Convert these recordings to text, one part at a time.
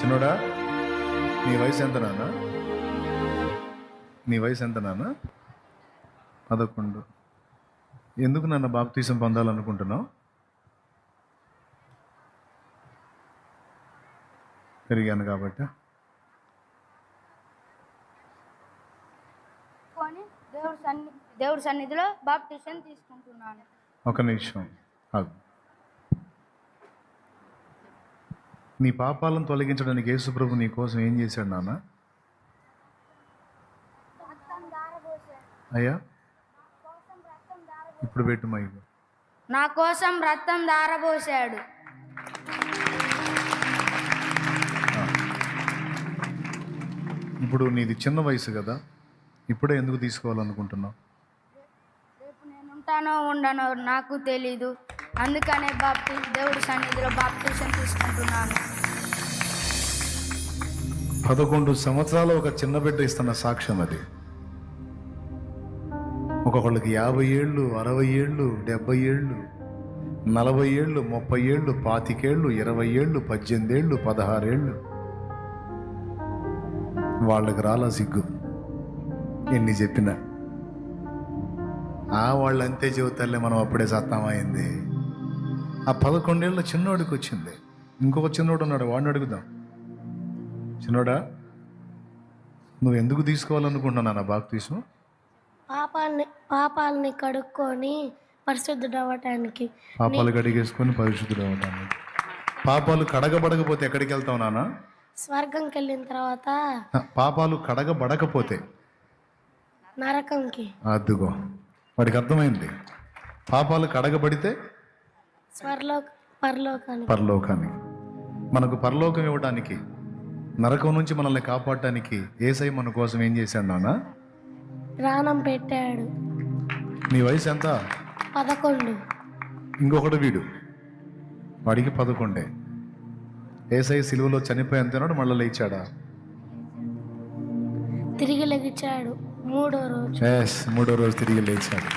చిన్నోడా, నీ వయసు ఎంత నాన్న? నీ వయసు ఎంత నాన్న? 11. ఎందుకు నన్ను బాప్తీసం పొందాలనుకుంటున్నావు? పెరిగాను కాబట్టి. దేవుడి సన్నిధిలో బాప్తీసం తీసుకుంటున్నాను. ఒక నిమిషం ఆగు. నీ పాపాలను తొలగించడానికి యేసుప్రభు నీ కోసం ఏం చేశాడు నాన్న? అయ్యా ఇప్పుడు పెట్టు మైకు. నా కోసం రక్తం దారబోసాడు. ఇప్పుడు నీది చిన్న వయసు కదా, ఇప్పుడే ఎందుకు తీసుకోవాలనుకుంటున్నావు? రేపు నేను ఉంటానో ఉండనో నాకు తెలీదు, అందుకనే దేవుడి సన్నిధిలో బాప్తీసం తీసుకుంటున్నాను. 11 సంవత్సరాలు ఒక చిన్న బిడ్డ ఇస్తున్న సాక్ష్యం అది. ఒక్కొక్కళ్ళకి 50 ఏళ్ళు, 60 ఏళ్ళు, 70 ఏళ్ళు, 40 ఏళ్ళు, 30 ఏళ్ళు, 25 ఏళ్ళు, 20 ఏళ్ళు, 18 ఏళ్ళు, 16 ఏళ్ళు. వాళ్ళకి రాలా సిగ్గు ఎన్ని చెప్పినా. వాళ్ళు అంతే చెబుతారులే, మనం అప్పుడే సత్తామైంది. ఆ 11 ఏళ్ళ చిన్నోడికి వచ్చింది. ఇంకొక చిన్నోడు ఉన్నాడు, వాడిని అడుగుదాం. చిన్నోడా, నువ్వు ఎందుకు తీసుకోవాలనుకుంటున్నా నా బాప్తీసం? పాపాలని కడుక్కొని పరిశుద్ధుడు అవ్వటానికి. పాపాలు కడిగేసుకొని పరిశుద్ధుడు అవ్వటానికి. పాపాలు కడగబడకపోతే ఎక్కడికి వెళ్తావు నాన్న? స్వర్గంకి వెళ్ళిన తర్వాత. పాపాలు కడగబడకపోతే నరకంకి. అద్దుగో, వాడికి అర్థమైంది. పాపాలు కడగబడితే పరలోకానికి. మనకు పరలోకం ఇవ్వడానికి, నరకం నుంచి మనల్ని కాపాడటానికి యేసయ్య మన కోసం ఏం చేశాడు నాన్న? ప్రాణం పెట్టాడు. నీ వయసు ఎంత? 11. ఇంకొకటి వీడు, వాడికి 11. యేసయ్య సిలువలో చనిపోయి అంతేనాడు, మళ్ళీ లేచాడా? తిరిగి లెగిచాడు 3వ రోజు. మూడో రోజు తిరిగి లేచాడు.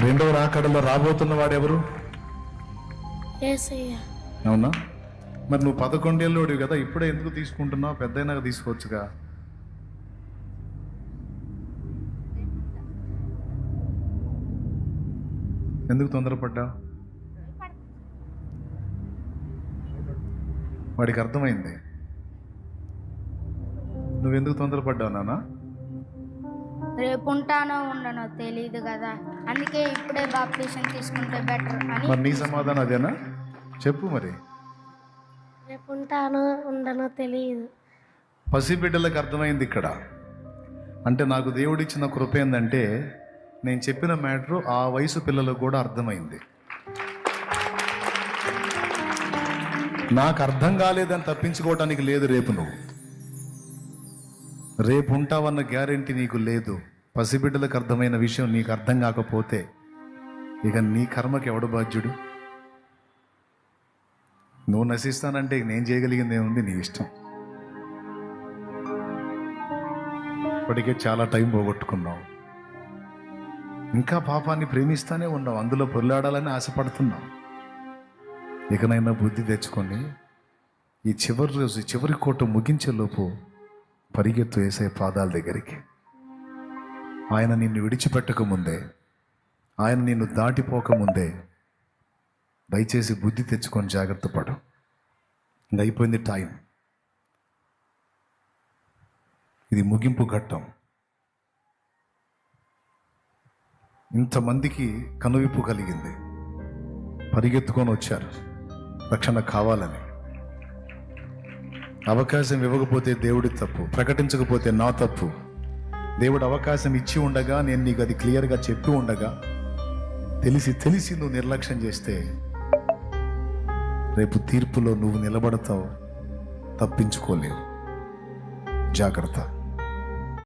రెండవ రాకడలో రాబోతున్న వాడు ఎవరు? యేసయ్య. అవునా? మరి నువ్వు 11 ఏళ్ళోడివి కదా, ఇప్పుడే ఎందుకు తీసుకుంటున్నావు? పెద్దయినాక తీసుకోవచ్చుగా. ఎందుకు తొందరపడ్డావు? వాడికి అర్థమైంది. నువ్వెందుకు తొందరపడ్డావు నాన్న? రేపు ఉంటానో ఉండనో తెలియదు కదా, అందుకే ఇప్పుడే బాప్తీసం తీసుకుంటే బెటర్ అని. మరి నీ సమాధానం అదేనా? చెప్పు మరి. రేపు ఉంటానో ఉండనో తెలియదు. పసిబిడ్డలకు అర్థమైంది ఇక్కడ. అంటే నాకు దేవుడిచ్చిన కృప ఏందంటే, నేను చెప్పిన మ్యాటరు ఆ వయసు పిల్లలకు కూడా అర్థమైంది. నాకు అర్థం కాలేదని తప్పించుకోవటానికి లేదు. రేపు ఉంటావన్న గ్యారెంటీ నీకు లేదు. పసిబిడ్డలకు అర్థమైన విషయం నీకు అర్థం కాకపోతే ఇక నీ కర్మకి ఎవడు బాధ్యుడు? నువ్వు నశిస్తానంటే నేను చేయగలిగింది ఏముంది? నీ ఇష్టం. ఇప్పటికే చాలా టైం పోగొట్టుకున్నావు. ఇంకా పాపాన్ని ప్రేమిస్తానే ఉన్నావు, అందులో పొర్లాడాలని ఆశపడుతున్నావు. ఇకనైనా బుద్ధి తెచ్చుకొని ఈ చివరి రోజు, చివరి కోట ముగించేలోపు పరిగెత్తు యేసయ్య పాదాల దగ్గరికి. ఆయన నిన్ను విడిచిపెట్టకముందే, ఆయన నిన్ను దాటిపోకముందే దయచేసి బుద్ధి తెచ్చుకొని జాగ్రత్త పడు. ఇంకా అయిపోయింది టైం. ఇది ముగింపు ఘట్టం. ఇంతమందికి కనువిప్పు కలిగింది, పరిగెత్తుకొని వచ్చారు రక్షణ కావాలని. అవకాశం ఇవ్వకపోతే దేవుడి తప్పు, ప్రకటించకపోతే నా తప్పు. దేవుడు అవకాశం ఇచ్చి ఉండగా, నేను నీకు అది క్లియర్గా చెప్పి ఉండగా, తెలిసి నువ్వు నిర్లక్ష్యం చేస్తే రేపు తీర్పులో నువ్వు నిలబడతావు, తప్పించుకోలేవు. జాగ్రత్త.